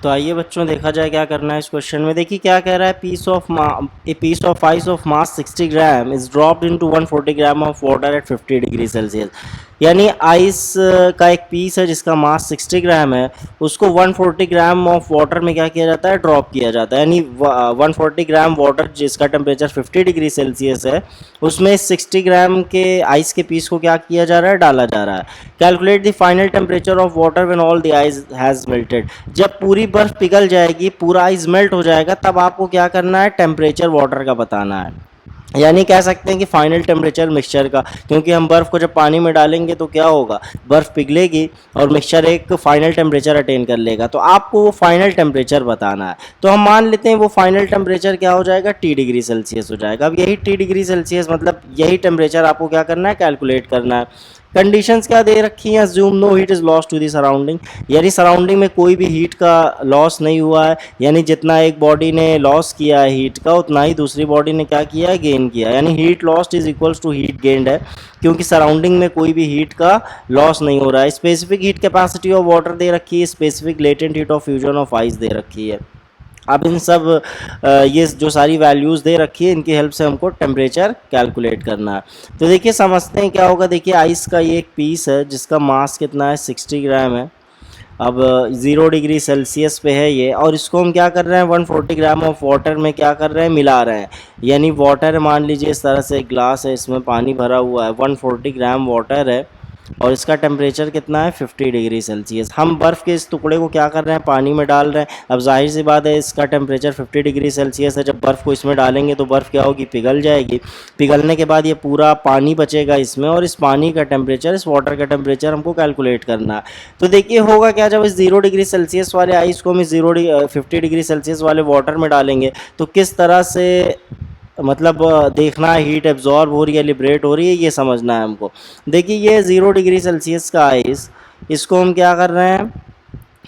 तो आइए बच्चों देखा जाए क्या करना है इस क्वेश्चन में। देखिए क्या कह रहा है, piece of ice of mass 60 gram is dropped into 140 gram of water at 50 degree Celsius. यानी आइस का एक पीस है जिसका मास 60 ग्राम है, उसको 140 ग्राम ऑफ वाटर में क्या किया जाता है, ड्रॉप किया जाता है। यानी 140 ग्राम वाटर जिसका टेम्परेचर 50 डिग्री सेल्सियस है, उसमें 60 ग्राम के आइस के पीस को क्या किया जा रहा है, डाला जा रहा है। Calculate the final temperature of water when all the ice has melted. जब पूरी बर्फ पिघल जाएगी, पूरा आइस मेल्ट हो जाएगा, तब आपको क्या करना है, टेम्परेचर वाटर का बताना है। यानी कह सकते हैं कि फाइनल टेम्परेचर मिक्सचर का, क्योंकि हम बर्फ़ को जब पानी में डालेंगे तो क्या होगा, बर्फ़ पिघलेगी और मिक्सचर एक फाइनल टेम्परेचर अटेन कर लेगा। तो आपको वो फाइनल टेम्परेचर बताना है। तो हम मान लेते हैं वो फाइनल टेम्परेचर क्या हो जाएगा, T डिग्री सेल्सियस हो जाएगा। अब यही T डिग्री सेल्सियस मतलब यही टेम्परेचर आपको क्या करना है, कैलकुलेट करना है। कंडीशंस क्या दे रखी हैं, assume no heat is loss to the surrounding. यानी सराउंडिंग में कोई भी हीट का लॉस नहीं हुआ है। यानी जितना एक बॉडी ने लॉस किया है हीट का, उतना ही दूसरी बॉडी ने क्या किया है, गेन किया है। यानी heat lost is equals to heat gained है, क्योंकि सराउंडिंग में कोई भी हीट का लॉस नहीं हो रहा है। Specific heat capacity of water दे रखी है, specific latent heat of fusion of ice दे रखी है। अब इन सब ये जो सारी वैल्यूज़ दे रखी है, इनकी हेल्प से हमको टेम्परेचर कैलकुलेट करना है। तो देखिए समझते हैं क्या होगा। देखिए आइस का ये एक पीस है जिसका मास कितना है, 60 ग्राम है। अब 0 डिग्री सेल्सियस पे है ये, और इसको हम क्या कर रहे हैं, 140 ग्राम ऑफ वाटर में क्या कर रहे हैं, मिला रहे हैं। यानी वाटर मान लीजिए इस तरह से एक ग्लास है, इसमें पानी भरा हुआ है, 140 ग्राम वाटर है और इसका टेम्परेचर कितना है, 50 डिग्री सेल्सियस। हम बर्फ़ के इस टुकड़े को क्या कर रहे हैं, पानी में डाल रहे हैं। अब जाहिर सी बात है इसका टेम्परेचर 50 डिग्री सेल्सियस है, जब बर्फ़ को इसमें डालेंगे तो बर्फ़ क्या होगी, पिघल जाएगी। पिघलने के बाद ये पूरा पानी बचेगा इसमें, और इस पानी का टेम्परेचर, इस वाटर का टेम्परेचर हमको कैलकुलेट करना है। तो देखिए होगा क्या, जब इस 0 डिग्री सेल्सियस वाले आइस को हम इस 50 डिग्री सेल्सियस वाले वाटर में डालेंगे तो किस तरह से मतलब देखना है, हीट एब्जॉर्ब हो रही है, लिबरेट हो रही है, ये समझना है हमको। देखिए ये 0 डिग्री सेल्सियस का आइस, इसको हम क्या कर रहे हैं,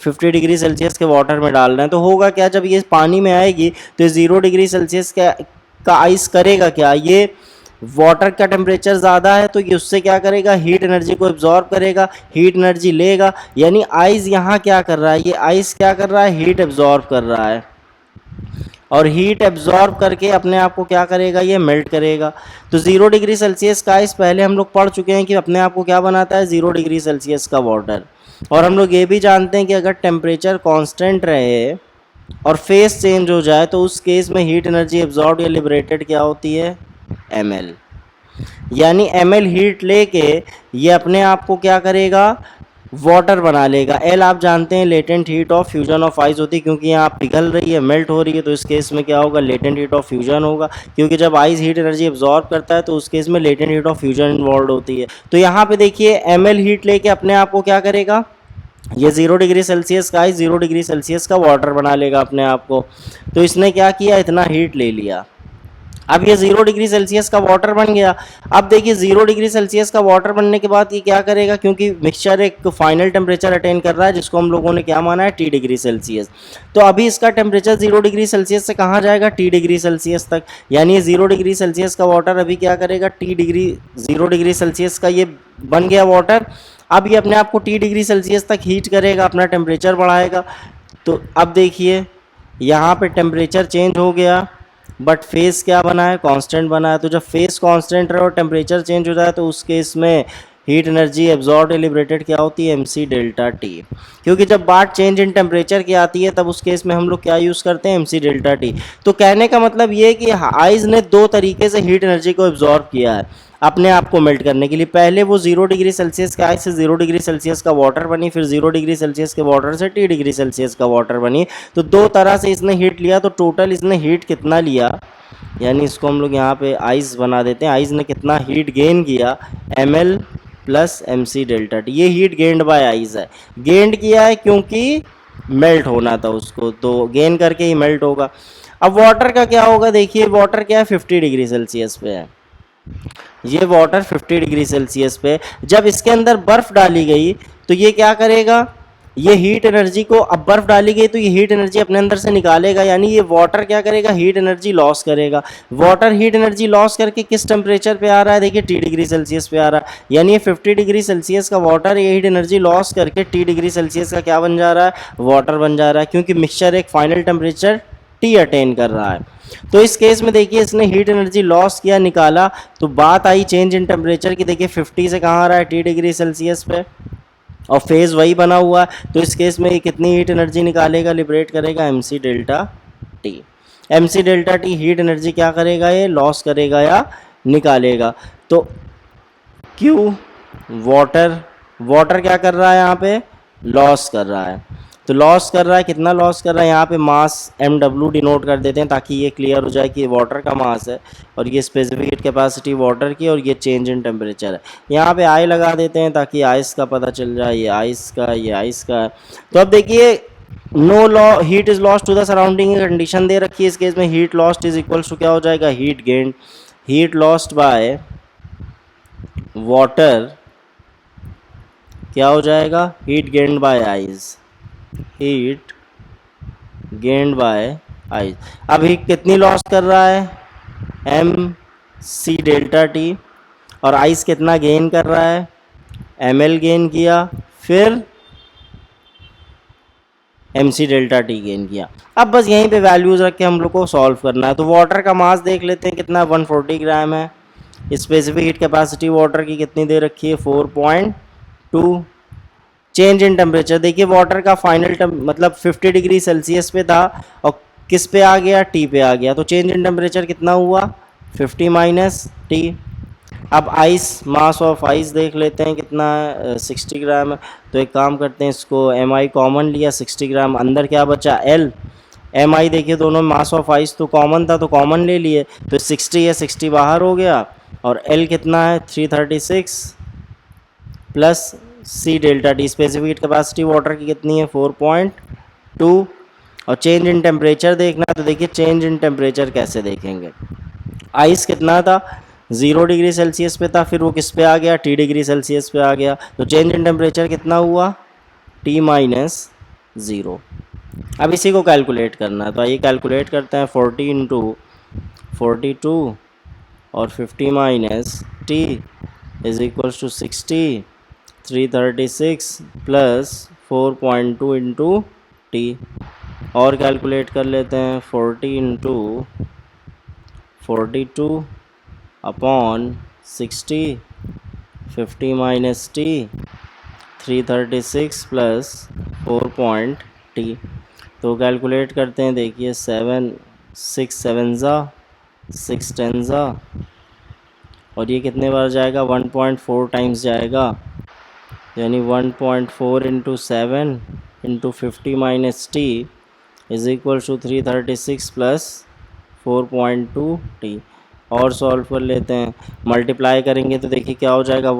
50 डिग्री सेल्सियस के वाटर में डाल रहे हैं। तो होगा क्या, जब ये पानी में आएगी तो ये 0 डिग्री सेल्सियस का आइस करेगा क्या, ये वाटर का टेम्परेचर ज़्यादा है तो ये उससे क्या करेगा, हीट एनर्जी को एब्जॉर्ब करेगा, हीट एनर्जी लेगा। यानी आइस यहाँ क्या कर रहा है, ये आइस क्या कर रहा है, हीट एब्जॉर्ब कर रहा है, और हीट एब्जॉर्ब करके अपने आप को क्या करेगा, ये मेल्ट करेगा। तो 0 डिग्री सेल्सियस का आइस पहले हम लोग पढ़ चुके हैं कि अपने आप को क्या बनाता है, 0 डिग्री सेल्सियस का वाटर। और हम लोग ये भी जानते हैं कि अगर टेम्परेचर कांस्टेंट रहे और फेस चेंज हो जाए तो उस केस में हीट एनर्जी एब्जॉर्ब या लिबरेटेड क्या होती है, ml। यानी ml हीट लेके ये अपने आप को क्या करेगा, वाटर बना लेगा। एल आप जानते हैं latent heat of fusion of ice होती है, क्योंकि यहाँ पिघल रही है, मेल्ट हो रही है, तो इस केस में क्या होगा, लेटेंट हीट ऑफ फ्यूजन होगा। क्योंकि जब आइस हीट एनर्जी एब्जॉर्ब करता है तो उस केस में latent heat of fusion involve होती है। तो यहाँ पे देखिए ml हीट लेके अपने आप को क्या करेगा, ये 0 डिग्री सेल्सियस का आइस 0 डिग्री सेल्सियस का वाटर बना लेगा अपने आप को। तो इसने क्या किया, इतना हीट ले लिया। अब ये 0 डिग्री सेल्सियस का वाटर बन गया। अब देखिए 0 डिग्री सेल्सियस का वाटर बनने के बाद ये क्या करेगा, क्योंकि मिक्सचर एक फाइनल टेम्परेचर अटेन कर रहा है जिसको हम लोगों ने क्या माना है, T डिग्री सेल्सियस। तो अभी इसका टेम्परेचर 0 डिग्री सेल्सियस से कहाँ जाएगा, T डिग्री सेल्सियस तक। यानी 0 डिग्री सेल्सियस का वाटर अभी क्या करेगा, 0 डिग्री सेल्सियस का ये बन गया वाटर। अब ये अपने आप को T डिग्री सेल्सियस तक हीट करेगा, अपना टेम्परेचर बढ़ाएगा। तो अब देखिए यहाँ पे टेम्परेचर चेंज हो गया, बट फेस क्या बना है, कांस्टेंट बना है। तो जब फेस कांस्टेंट रहे और टेम्परेचर चेंज हो जाए तो उस केस में हीट एनर्जी एब्जॉर्ब लिबरेटेड क्या होती है, mc डेल्टा टी। क्योंकि जब बात चेंज इन टेम्परेचर की आती है तब उस केस में हम लोग क्या यूज़ करते हैं, mc डेल्टा टी। तो कहने का मतलब ये है कि आइस ने दो तरीके से हीट एनर्जी को एब्जॉर्ब किया है अपने आप को मेल्ट करने के लिए। पहले वो 0 डिग्री सेल्सियस के आइस से 0 डिग्री सेल्सियस का वाटर बनी, फिर 0 डिग्री सेल्सियस के वाटर से T डिग्री सेल्सियस का वाटर बनी। तो दो तरह से इसने हीट लिया। तो टोटल इसने हीट कितना लिया, यानी इसको हम लोग यहाँ पे आइस बना देते हैं। आइस ने कितना हीट गेन किया, ml plus mc delta T. ये हीट गेन्ड बाय आइस है। गेंड किया है क्योंकि मेल्ट होना था उसको, तो गेन करके ही मेल्ट होगा। अब वाटर का क्या होगा, देखिए वाटर क्या है, 50 डिग्री सेल्सियस पे है। ये वाटर 50 डिग्री सेल्सियस पे, जब इसके अंदर बर्फ़ डाली गई तो ये क्या करेगा, ये हीट एनर्जी को, अब बर्फ डाली गई तो ये हीट एनर्जी अपने अंदर से निकालेगा, यानी ये वाटर क्या करेगा, हीट एनर्जी लॉस करेगा। वाटर हीट एनर्जी लॉस करके किस टेम्परेचर पे आ रहा है, देखिए टी डिग्री सेल्सियस पे आ रहा है, यानी ये 50 डिग्री सेल्सियस का वाटर ये हीट एनर्जी लॉस करके टी डिग्री सेल्सियस का क्या बन जा रहा है, वाटर बन जा रहा है, क्योंकि मिक्सचर एक फाइनल टेम्परेचर टी अटेन कर रहा है। तो इस केस में देखिए इसने हीट एनर्जी लॉस किया, निकाला, तो बात आई चेंज इन टेम्परेचर की। देखिए 50 से कहाँ आ रहा है, टी डिग्री सेल्सियस पे, और फेज वही बना हुआ है, तो इस केस में ये कितनी हीट एनर्जी निकालेगा, लिबरेट करेगा, M C delta T. M C delta T heat energy क्या करेगा, ये लॉस करेगा या निकालेगा। तो क्यू वाटर, वाटर क्या कर रहा है यहाँ पे, लॉस कर रहा है। तो लॉस कर रहा है, कितना लॉस कर रहा है, यहाँ पे मास एम डब्ल्यू डिनोट कर देते हैं ताकि ये क्लियर हो जाए कि ये वाटर का मास है और ये स्पेसिफिक हीट कैपेसिटी वाटर की और ये चेंज इन टेम्परेचर है। यहाँ पे आई लगा देते हैं ताकि आइस का पता चल जाए, ये आइस का, ये आइस का है। तो अब देखिए no law heat is lost to the surrounding condition दे रखी है, इस केस में heat lost is equals to क्या हो जाएगा, heat gain, heat lost by water क्या हो जाएगा, heat gained by ice, heat gained by ice. अब हीट कितनी लॉस कर रहा है, एम सी डेल्टा टी, और आइस कितना गेन कर रहा है, एम एल गेन किया, फिर M C delta T gain किया। अब बस यहीं पे वैल्यूज़ रख के हम लोग को सॉल्व करना है। तो वाटर का मास देख लेते हैं कितना, 140 ग्राम है। स्पेसिफिक हीट कैपेसिटी वाटर की कितनी दे रखी है, 4.2। चेंज इन टेम्परेचर देखिए वाटर का फाइनल मतलब 50 डिग्री सेल्सियस पे था और किस पे आ गया, टी पे आ गया, तो चेंज इन टेम्परेचर कितना हुआ, 50 माइनस टी। अब आइस, मास ऑफ आइस देख लेते हैं कितना है, 60 ग्राम है। तो एक काम करते हैं, इसको एम आई कॉमन लिया, 60 ग्राम, अंदर क्या बचा, एल। एम आई देखिए दोनों मास ऑफ आइस तो कॉमन था तो कॉमन ले लिए, तो 60 है, 60 बाहर हो गया, और एल कितना है, 336 plus C delta T. Specific heat capacity water की कितनी है, 4.2। और चेंज इन टेम्परेचर देखना है, तो देखिए चेंज इन टेम्परेचर कैसे देखेंगे, आइस कितना था, 0 डिग्री सेल्सियस पे था, फिर वो किस पे आ गया, टी डिग्री सेल्सियस पे आ गया, तो चेंज इन टेम्परेचर कितना हुआ, टी माइनस 0। अब इसी को कैलकुलेट करना है, तो आइए कैलकुलेट करते हैं, 40 इंटू 42 और 50 minus T is equals to 60, 336 plus 4.2 into T. और कैलकुलेट कर लेते हैं, 40 into 42 upon 60, 50 minus T, 336 plus 4 point T. तो कैलकुलेट करते हैं, देखिए 7 6 7 ज़ा 6 10 ज़ा, और ये कितने बार जाएगा, 1.4 टाइम्स जाएगा, यानी 1.4 into 7 into 50 minus T is equal to 336 plus 4.2 T. और सॉल्व कर लेते हैं, मल्टीप्लाई करेंगे तो देखिए क्या हो जाएगा,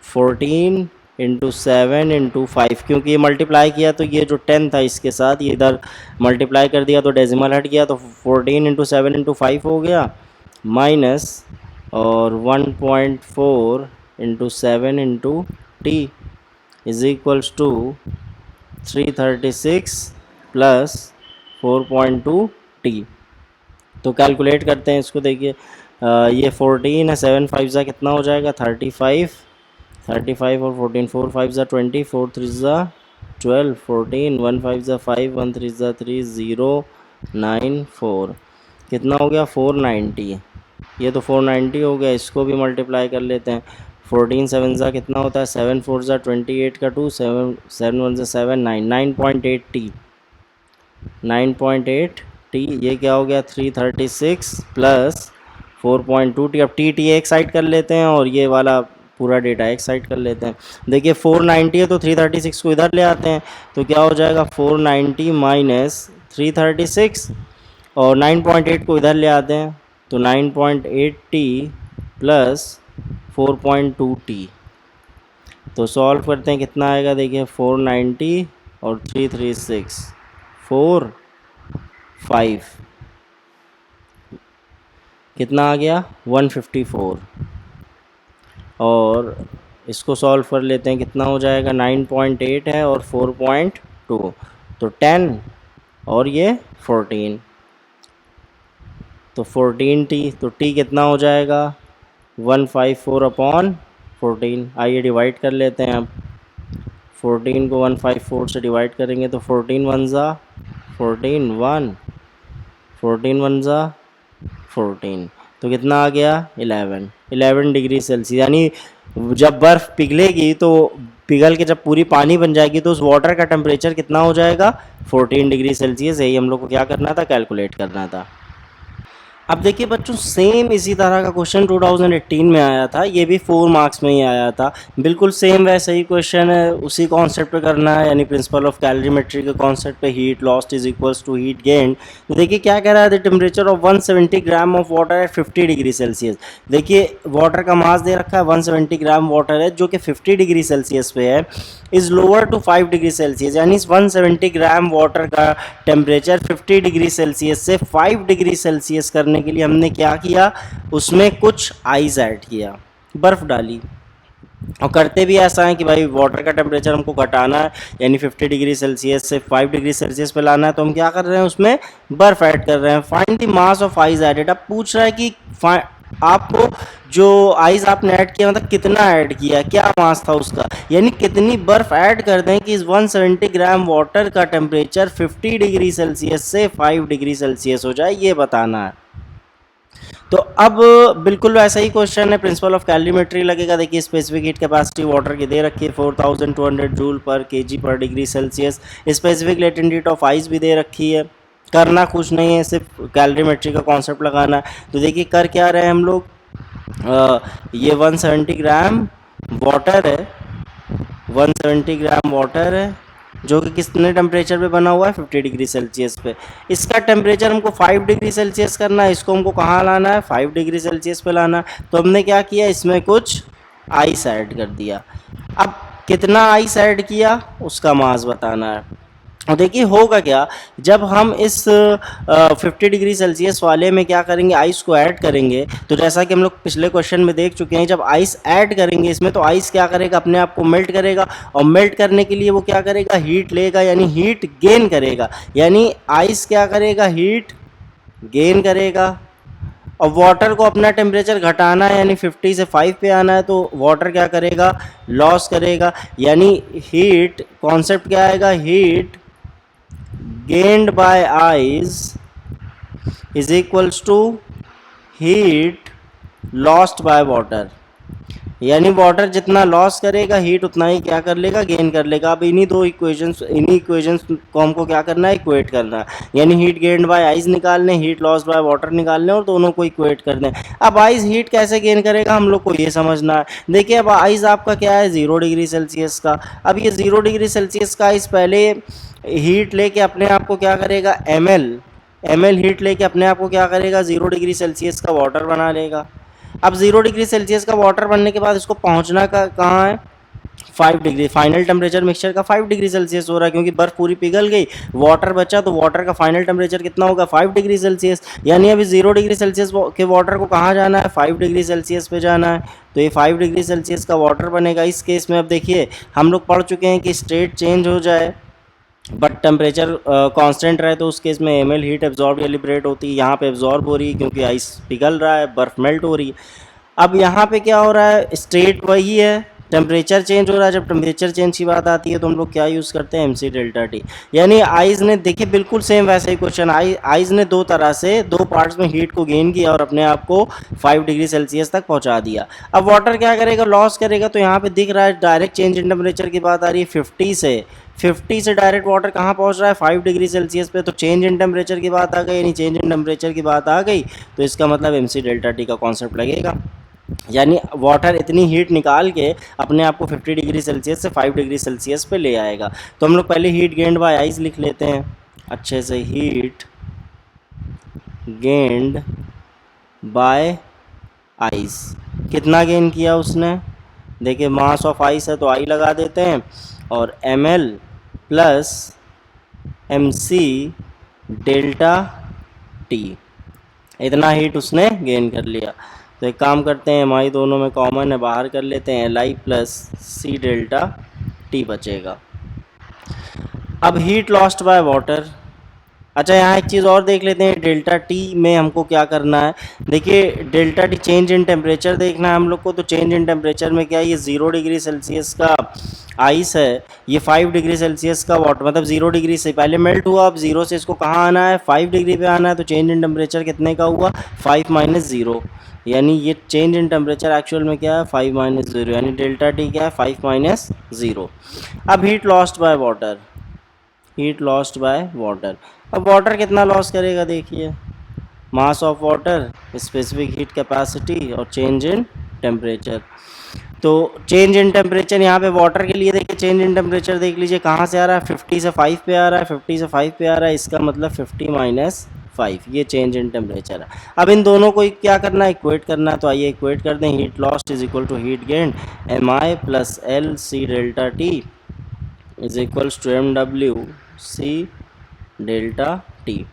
14 इंटू 7 इंटू 5, क्योंकि ये मल्टीप्लाई किया तो ये जो 10 था इसके साथ ये इधर मल्टीप्लाई कर दिया तो डेसिमल हट गया, तो 14 इंटू 7 इंटू 5 हो गया, माइनस और 1.4 into 7 into T is equals to 336 plus 4.2 T. तो कैलकुलेट करते हैं इसको, देखिए ये 14 है, 7 5 ज़ा कितना हो जाएगा, 35, 35 और 14, 4 5 ज़ा 20, 4 3 ज़ा 12, 14, 1 5 ज़ा 5, 1 3 ज़ा 3, 0 9 4, कितना हो गया, 490। ये तो 490 हो गया, इसको भी मल्टीप्लाई कर लेते हैं, 14 7 ज़ा कितना होता है, 7 4 ज़ा 28 का 2, 7 7 1 ज़ा 7 9, 9.8 टी, 9.8 टी। ये क्या हो गया, 336 प्लस 4.2 टी। अब टी एक साइड कर लेते हैं और ये वाला पूरा डेटा एक साइड कर लेते हैं। देखिए 490 है तो 336 को इधर ले आते हैं, तो क्या हो जाएगा, 490 माइनस 336, और 9.8 को इधर ले आते हैं तो 9.8 टी प्लस 4.2 टी। तो सॉल्व करते हैं, कितना आएगा, देखिए 490 और 336 4 5, कितना आ गया, 154, और इसको सॉल्व कर लेते हैं, कितना हो जाएगा, 9.8 है और 4.2, तो 10 और ये 14, तो 14t, तो t कितना हो जाएगा 154/14। आइए डिवाइड कर लेते हैं अब, 14 को 154 से डिवाइड करेंगे तो 14 वन ज़ा 14 1, 14 वन ज़ा 14, तो कितना आ गया 11 डिग्री सेल्सियस। यानी जब बर्फ़ पिघलेगी तो पिघल के जब पूरी पानी बन जाएगी तो उस वाटर का टेम्परेचर कितना हो जाएगा 14 डिग्री सेल्सियस। यही हम लोग को क्या करना था, कैलकुलेट करना था। अब देखिए बच्चों, सेम इसी तरह का क्वेश्चन 2018 में आया था, ये भी 4 मार्क्स में ही आया था, बिल्कुल सेम वैसा ही क्वेश्चन है, उसी कॉन्सेप्ट पे करना है, यानी प्रिंसिपल ऑफ कैलोरीमेट्री के कॉन्सेप्ट पे, heat lost is equals to heat gain. तो देखिए क्या कह रहा है, the temperature of 170 gram of water at 50 degree Celsius. देखिए वाटर का मास दे रखा है 170 ग्राम वाटर है जो कि 50 डिग्री सेल्सियस पे है, is lower to 5 degree Celsius. यानी इस 170 ग्राम वाटर का टेम्परेचर 50 डिग्री सेल्सियस से 5 डिग्री सेल्सियस करने के लिए हमने क्या किया, उसमें कुछ आइस ऐड किया, बर्फ़ डाली। और करते भी ऐसा है कि भाई वाटर का टेम्परेचर हमको घटाना है, यानी 50 डिग्री सेल्सियस से 5 डिग्री सेल्सियस पे लाना है, तो हम क्या कर रहे हैं, उसमें बर्फ़ ऐड कर रहे हैं। Find the mass of ice added. अब पूछ रहा है कि आपको जो आइस आपने ऐड किया मतलब कितना ऐड किया, क्या मास था उसका, यानी कितनी बर्फ़ ऐड कर दें कि इस 170 ग्राम वाटर का टेम्परेचर 50 डिग्री सेल्सियस से 5 डिग्री सेल्सियस हो जाए, ये बताना है। तो अब बिल्कुल वैसा ही क्वेश्चन है, प्रिंसिपल ऑफ कैलोरीमेट्री लगेगा। देखिए स्पेसिफिक हीट कैपेसिटी वाटर की दे रखी है 4200 जूल पर केजी पर degree Celsius. Specific latent heat of ice भी दे रखी है। करना कुछ नहीं है, सिर्फ कैलोरीमेट्री का कॉन्सेप्ट लगाना है। तो देखिए कर क्या रहे हैं हम लोग, ये 170 ग्राम वाटर है, 170 ग्राम वाटर है जो कि कितने टेम्परेचर पे बना हुआ है 50 डिग्री सेल्सियस पे। इसका टेम्परेचर हमको 5 डिग्री सेल्सियस करना है, इसको हमको कहाँ लाना है 5 डिग्री सेल्सियस पे लाना है। तो हमने क्या किया, इसमें कुछ आइस ऐड कर दिया। अब कितना आइस ऐड किया उसका मास बताना है। और देखिए होगा क्या, जब हम इस 50 डिग्री सेल्सियस वाले में क्या करेंगे, आइस को ऐड करेंगे, तो जैसा कि हम लोग पिछले क्वेश्चन में देख चुके हैं, जब आइस ऐड करेंगे इसमें तो आइस क्या करेगा, अपने आप को मेल्ट करेगा, और मेल्ट करने के लिए वो क्या करेगा, हीट लेगा, यानी हीट गेन करेगा। यानी आइस क्या करेगा, हीट गेन करेगा। और वाटर को अपना टेम्परेचर घटाना है, यानी 50 से 5 पे आना है, तो वाटर क्या करेगा, लॉस करेगा। यानी हीट कॉन्सेप्ट क्या आएगा, heat gained by ice is equals to heat lost by water। यानी वाटर जितना लॉस करेगा हीट उतना ही क्या कर लेगा, गेन कर लेगा। अब इन्हीं इक्वेशंस को हमको क्या करना है, इक्वेट करना है। यानी हीट गेन्ड बाय आइस निकालने, हीट लॉस बाय वाटर निकालने, और दोनों को इक्वेट कर दें। अब आइस हीट कैसे गेन करेगा हम लोग को ये समझना है। देखिए अब आइस आपका क्या है 0 डिग्री सेल्सियस का। अब ये 0 डिग्री सेल्सियस का आइस पहले हीट लेके अपने आप को क्या करेगा, एम एल हीट लेके अपने आप को क्या करेगा, 0 डिग्री सेल्सियस का वाटर बना लेगा। अब 0 डिग्री सेल्सियस का वाटर बनने के बाद इसको पहुंचना का कहाँ है, 5 डिग्री। फाइनल टेम्परेचर मिक्सचर का 5 डिग्री सेल्सियस हो रहा है, क्योंकि बर्फ पूरी पिघल गई, वाटर बचा, तो वाटर का फाइनल टेम्परेचर कितना होगा 5 डिग्री सेल्सियस। यानी अभी 0 डिग्री सेल्सियस के वाटर को कहाँ जाना है, 5 डिग्री सेल्सियस पे जाना है। तो ये 5 डिग्री सेल्सियस का वाटर बनेगा। इस केस में अब देखिए हम लोग पढ़ चुके हैं कि स्टेट चेंज हो जाए बट टेम्परेचर कांस्टेंट रहे, तो उस केस में एम एल हीट एब्जॉर्ब या लिबरेट होती है। यहाँ पे एब्जॉर्ब हो रही है क्योंकि आइस पिघल रहा है, बर्फ़ मेल्ट हो रही है। अब यहाँ पे क्या हो रहा है, स्टेट वही है, टेम्परेचर चेंज हो रहा है। जब टेम्परेचर चेंज की बात आती है तो हम लोग क्या यूज़ करते हैं, MC डेल्टा टी। यानी आइस ने, देखिए बिल्कुल सेम वैसे ही क्वेश्चन, आइस ने दो तरह से, दो पार्ट्स में हीट को गेन किया और अपने आप को 5 डिग्री सेल्सियस तक पहुँचा दिया। अब वाटर क्या करेगा, लॉस करेगा। तो यहाँ पे दिख रहा है डायरेक्ट चेंज इन टेम्परेचर की बात आ रही है, 50 से डायरेक्ट वाटर कहाँ पहुँच रहा है 5 डिग्री सेल्सियस पे। तो चेंज इन टेम्परेचर की बात आ गई, यानी चेंज इन टेम्परेचर की बात आ गई, तो इसका मतलब MC डेल्टा टी का कॉन्सेप्ट लगेगा। यानी वाटर इतनी हीट निकाल के अपने आप को 50 डिग्री सेल्सियस से 5 डिग्री सेल्सियस पे ले आएगा। तो हम लोग पहले हीट गेन्ड बाय आइस लिख लेते हैं अच्छे से, हीट गेन्ड बाय आइस। कितना गेन किया उसने, देखिए मास ऑफ आइस है तो आई लगा देते हैं, और ml plus MC delta T, इतना हीट उसने गेन कर लिया। तो एक काम करते हैं, mi दोनों में कॉमन है, बाहर कर लेते हैं, li plus C delta T बचेगा। अब हीट लॉस्ट बाय वाटर। अच्छा, यहाँ एक चीज़ और देख लेते हैं, डेल्टा टी में हमको क्या करना है। देखिए delta T change in temperature देखना है हम लोग को। तो चेंज इन टेम्परेचर में क्या है, ये 0 डिग्री सेल्सियस का आइस है, ये 5 डिग्री सेल्सियस का वाटर, मतलब 0 डिग्री से पहले मेल्ट हुआ, अब 0 से इसको कहाँ आना है, 5 डिग्री पे आना है। तो चेंज इन टेम्परेचर कितने का हुआ, 5 माइनस 0, यानी ये चेंज इन टेम्परेचर एक्चुअल में क्या है, 5 माइनस 0, यानी डेल्टा टी क्या है, 5 माइनस 0। अब heat lost by water, heat lost by water. अब वाटर कितना लॉस करेगा, देखिए mass of water, specific heat capacity और चेंज इन टेम्परेचर। तो चेंज इन टेम्परेचर यहाँ पे वाटर के लिए देखिए, चेंज इन टेम्परेचर देख लीजिए कहाँ से आ रहा है, 50 से 5 पे आ रहा है, 50 से 5 पे आ रहा है, इसका मतलब 50 माइनस 5, ये चेंज इन टेम्परेचर है। अब इन दोनों को क्या करना है, इक्वेट करना है। तो आइए इक्वेट कर दें, heat lost is equal to heat gain, mi plus L C delta T is equals to mw C delta T.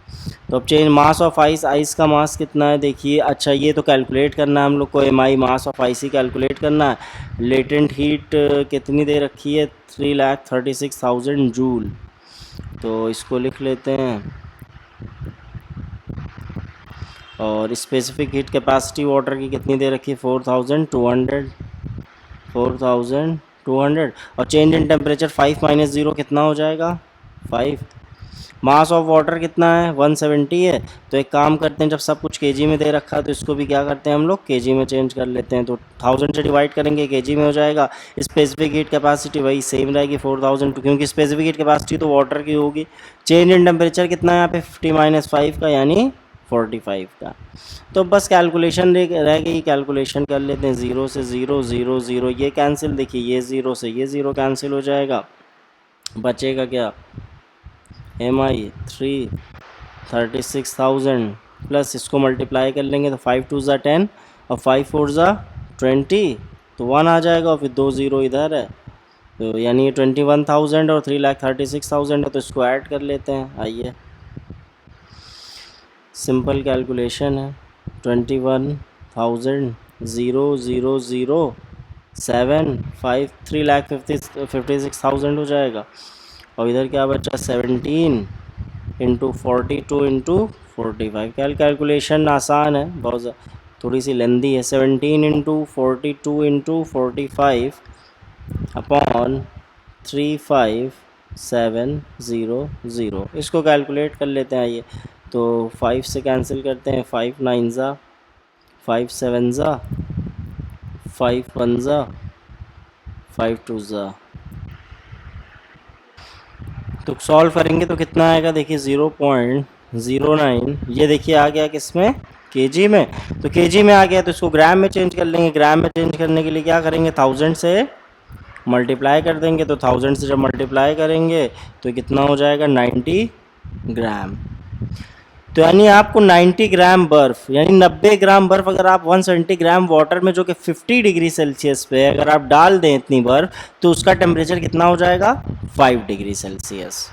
तो अब change mass of ice, ice का मास कितना है देखिए। अच्छा, ये तो कैलकुलेट करना है हम लोग को, mi mass of ice he calculate करना है। लेटेंट हीट कितनी दे रखी है, 3,36,000 जूल। तो इसको लिख लेते हैं। और स्पेसिफिक हीट कैपेसिटी वाटर की कितनी दे रखी है, 4,200। और चेंज इन टेम्परेचर 5 माइनस 0 कितना हो जाएगा, 5। मास ऑफ वाटर कितना है, 170 है। तो एक काम करते हैं, जब सब कुछ केजी में दे रखा है तो इसको भी क्या करते हैं हम लोग, केजी में चेंज कर लेते हैं। तो 1000 से डिवाइड करेंगे, केजी में हो जाएगा। स्पेसिफिक हीट कैपेसिटी वही सेम रहेगी 4000, क्योंकि स्पेसिफिक हीट कैपेसिटी तो वाटर की होगी। चेंज इन टेम्परेचर कितना है यहाँ पे, 50 माइनस 5 का, यानी 45 का। तो बस कैलकुलेशन रह गई, कैलकुलेशन कर लेते हैं। 0 से 0, 0 0, ये कैंसिल, देखिए ये 0 से ये 0 कैंसिल हो जाएगा, बचेगा क्या, mi 36,000 प्लस इसको मल्टीप्लाई कर लेंगे तो 5 2 ज़ा 10 और 5 4 ज़ा 20, तो 1 आ जाएगा और फिर 2 0 इधर है। तो यानी ये 21,000 और 3,36,000 है, तो इसको ऐड कर लेते हैं। आइए सिंपल कैलकुलेशन है, 21,000 0 0 0 7 5 3,56,000 हो जाएगा। और इधर क्या बचा, 17 इंटू 42 इंटू 45। कैलकुलेशन आसान है, बहुत थोड़ी सी लेंदी है। 17 इंटू 42 इंटू 45 अपॉन 35700, इसको कैलकुलेट कर लेते हैं। आइए, तो 5 से कैंसिल करते हैं, 5 9 ज़ा, 5 7 ज़ा, 5 1 ज़ा, 5 2 ज़ा। तो सॉल्व करेंगे तो कितना आएगा, देखिए 0.09, ये देखिए आ गया किसमें, केजी में। तो केजी में आ गया तो इसको ग्राम में चेंज कर लेंगे। ग्राम में चेंज करने के लिए क्या करेंगे, 1000 से मल्टीप्लाई कर देंगे। तो 1000 से जब मल्टीप्लाई करेंगे तो कितना हो जाएगा, 90 ग्राम। तो यानी आपको 90 ग्राम बर्फ़, यानी 90 ग्राम बर्फ़ अगर आप 170 ग्राम वाटर में, जो कि 50 डिग्री सेल्सियस पे है, अगर आप डाल दें इतनी बर्फ़, तो उसका टेम्परेचर कितना हो जाएगा, 5 डिग्री सेल्सियस।